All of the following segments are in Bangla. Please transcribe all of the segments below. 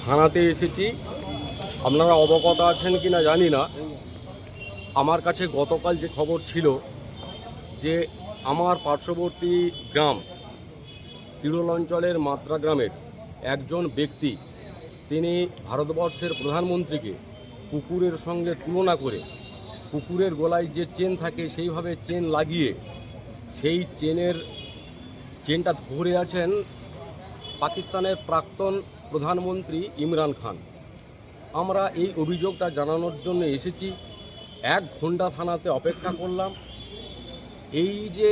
থানাতে এসেছি। আপনারা অবগত আছেন কি না জানি না, আমার কাছে গতকাল যে খবর ছিল যে আমার পার্শ্ববর্তী গ্রাম তিরুল অঞ্চলের মাত্রা গ্রামের একজন ব্যক্তি তিনি ভারতবর্ষের প্রধানমন্ত্রীকে কুকুরের সঙ্গে তুলনা করে কুকুরের গলায় যে চেন থাকে সেইভাবে চেন লাগিয়ে সেই চেনটা ধরে আছেন পাকিস্তানের প্রাক্তন প্রধানমন্ত্রী ইমরান খান। আমরা এই অভিযোগটা জানানোর জন্য এসেছি। 1 ঘন্টা থানাতে অপেক্ষা করলাম। এই যে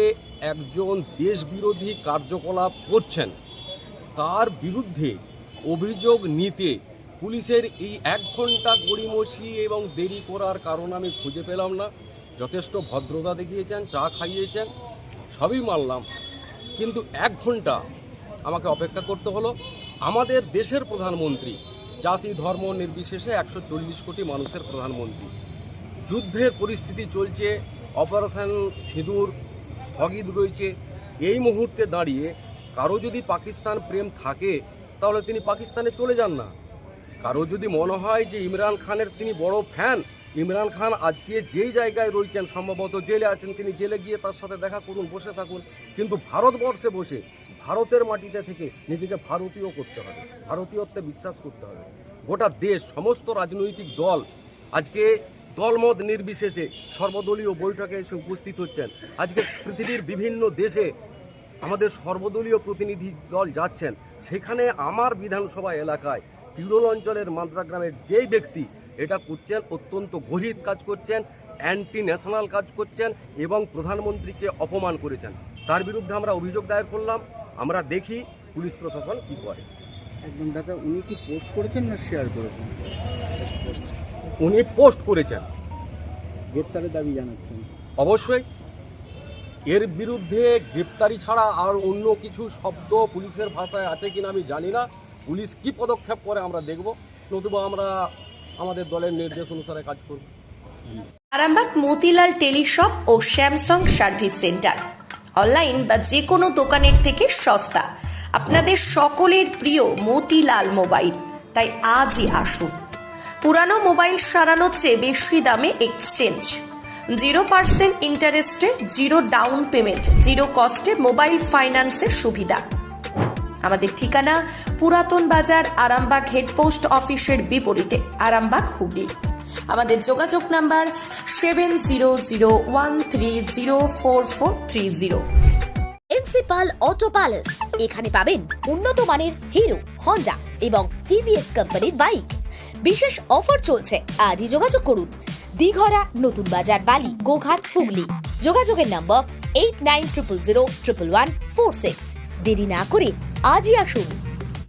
একজন দেশবিরোধী কার্যকলাপ করছেন তার বিরুদ্ধে অভিযোগ নিতে পুলিশের এই 1 ঘন্টা গড়িমসি এবং দেরি করার কারণ আমি খুঁজে পেলাম না। যথেষ্ট ভদ্রতা দেখিয়েছেন, চা খাইয়েছেন, সবই মানলাম, কিন্তু 1 ঘন্টা আমাকে অপেক্ষা করতে হলো। আমাদের দেশের প্রধানমন্ত্রী, জাতি ধর্ম নির্বিশেষে 140 কোটি মানুষের প্রধানমন্ত্রী, যুদ্ধের পরিস্থিতি চলছে, অপারেশন সিঁদুর স্থগিত রয়েছে। এই মুহূর্তে দাঁড়িয়ে কারো যদি পাকিস্তান প্রেম থাকে তাহলে তিনি পাকিস্তানে চলে যান না। কারো যদি মনে হয় যে ইমরান খানের তিনি বড় ফ্যান, ইমরান খান আজকে যেই জায়গায় রয়েছেন, সম্ভবত জেলে আছেন, তিনি জেলে গিয়ে তার সাথে দেখা করুন, বসে থাকুন, কিন্তু ভারতবর্ষে বসে ভারতের মাটিতে থেকে নিজেকে ভারতীয় করতে হবে, ভারতীয়ত্বে বিশ্বাস করতে হবে। গোটা দেশ, সমস্ত রাজনৈতিক দল আজকে দলমত নির্বিশেষে সর্বদলীয় বৈঠকে এসে উপস্থিত হচ্ছেন। আজকে পৃথিবীর বিভিন্ন দেশে আমাদের সর্বদলীয় প্রতিনিধি দল যাচ্ছেন। সেখানে আমার বিধানসভা এলাকায় তিরুল অঞ্চলের মাদ্রা গ্রামের যেই ব্যক্তি এটা করছেন, অত্যন্ত গহীর কাজ করছেন, অ্যান্টি ন্যাশনাল কাজ করছেন এবং প্রধানমন্ত্রীকে অপমান করেছেন। তার বিরুদ্ধে আমরা অভিযোগ দায়ের করলাম। আমরা দেখি পুলিশ প্রশাসন কী করে। একদম দাদা, উনি কি পোস্ট করেছেন না শেয়ার করেছেন? উনি পোস্ট করেছেন। গ্রেপ্তারের দাবি জানাচ্ছেন? অবশ্যই। এর বিরুদ্ধে গ্রেপ্তারি ছাড়া আর অন্য কিছু শব্দ পুলিশের ভাষায় আছে কিনা আমি জানি না। পুলিশ কি পদক্ষেপ করে আমরা দেখব, নতুবা আমরা আমাদের দলের নির্দেশ অনুসারে কাজ করব। আরামবাগ মতিলাল টেলিশপ ও স্যামসাং সার্ভিস সেন্টার, অনলাইন বা যে কোনো দোকানের থেকে সস্তা। আপনাদের সকলের প্রিয় মতিলাল মোবাইল, তাই আজই আসুন। পুরানো মোবাইল সারানোর চেয়ে বেশি দামে এক্সচেঞ্জ, 0% ইন্টারেস্টে, 0 ডাউন পেমেন্ট, 0 কস্টে মোবাইল ফাইন্যান্সের সুবিধা। আমাদের ঠিকানা পুরাতন বাজার, আরামবাগ হেডপোস্ট অফিসের বিপরীতে, আরামবাগ, হুগলি। আমাদের যোগাযোগ নাম্বার 7001304430। প্রিন্সিপাল অটো প্যালেস, এখানে পাবেন উন্নত মানের হিরো, হন্ডা এবং টিভিএস কোম্পানির বাইক। বিশেষ অফার চলছে, আজই যোগাযোগ করুন। দিঘরা, নতুন বাজার, বালি, গোঘাট, হুগলি। যোগাযোগের নম্বর 8900011146। দেরি না করে আজই আসুন।